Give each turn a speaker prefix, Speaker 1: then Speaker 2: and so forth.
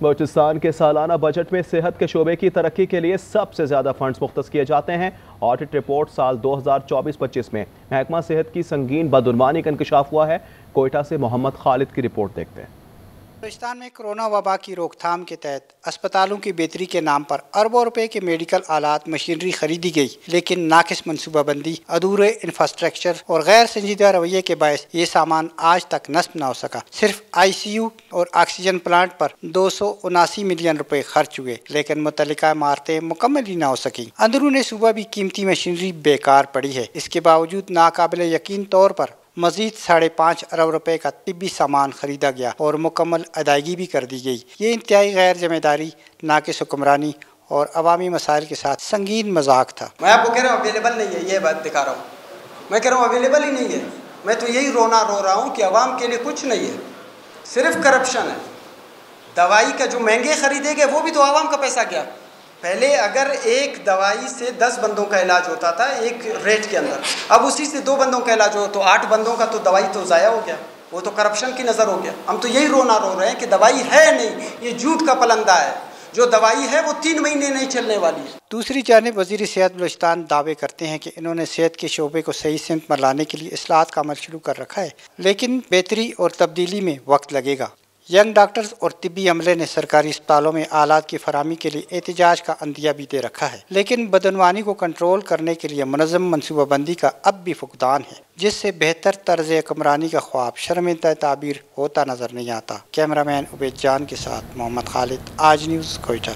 Speaker 1: بلوچستان کے سالانہ بجٹ میں صحت کے شعبے کی ترقی کے لیے سب سے زیادہ فنڈز مختص کیے جاتے ہیں۔ آڈٹ رپورٹ سال 2024-25 میں محکمہ صحت کی سنگین بدعنوانی کا انکشاف ہوا ہے۔ کوئٹہ سے محمد خالد کی رپورٹ دیکھتے ہیں۔
Speaker 2: بلوچستان میں کرونا وبا کی روک تھام کے تحت اسپتالوں کی بہتری کے نام پر اربوں روپے کے میڈیکل آلات مشینری خریدی گئی، لیکن ناقص منصوبہ بندی، ادھورے انفراسٹرکچر اور غیر سنجیدہ رویے کے باعث یہ سامان آج تک نصب نہ ہو سکا۔ صرف آئی سی یو اور آکسیجن پلانٹ پر 279 ملین روپے خرچ ہوئے، لیکن متعلقہ عمارتیں مکمل ہی نہ ہو سکیں۔ اندرون صوبہ بھی قیمتی مشینری بیکار پڑی ہے۔ اس کے باوجود ناقابل یقین طور پر مزید 5.5 ارب روپے کا طبی سامان خریدا گیا اور مکمل ادائیگی بھی کر دی گئی۔ یہ انتہائی غیر ذمہ داری، ناقص حکمرانی اور عوامی مسائل کے ساتھ سنگین مذاق تھا۔
Speaker 3: میں آپ کو کہہ رہا ہوں اویلیبل نہیں ہے، یہ بات دکھا رہا ہوں۔ میں کہہ رہا ہوں اویلیبل ہی نہیں ہے۔ میں تو یہی رو رہا ہوں کہ عوام کے لیے کچھ نہیں ہے، صرف کرپشن ہے۔ دوائی کا جو مہنگے خریدے گئے وہ بھی تو عوام کا پیسہ گیا۔ پہلے اگر ایک دوائی سے 10 بندوں کا علاج ہوتا تھا ایک ریٹ کے اندر، اب اسی سے 2 بندوں کا علاج ہو تو 8 بندوں کا تو دوائی تو ضائع ہو گیا۔ وہ تو کرپشن کی نظر ہو گیا۔ ہم تو یہی رو رہے ہیں کہ دوائی ہے نہیں، یہ جھوٹ کا پلندہ ہے۔ جو دوائی ہے وہ 3 مہینے نہیں چلنے والی ہے۔
Speaker 2: دوسری جانب وزیر صحت بلوچستان دعوے کرتے ہیں کہ انہوں نے صحت کے شعبے کو صحیح سمت میں لانے کے لیے اصلاحات کا عمل شروع کر رکھا ہے، لیکن بہتری اور تبدیلی میں وقت لگے گا۔ ینگ ڈاکٹرز اور طبی عملے نے سرکاری اسپتالوں میں آلات کی فراہمی کے لیے احتجاج کا عندیہ بھی دے رکھا ہے، لیکن بدعنوانی کو کنٹرول کرنے کے لیے منظم منصوبہ بندی کا اب بھی فقدان ہے، جس سے بہتر طرز حکمرانی کا خواب شرمندہ تعبیر ہوتا نظر نہیں آتا۔ کیمرہ مین عبید جان کے ساتھ محمد خالد، آج نیوز، کوئٹہ۔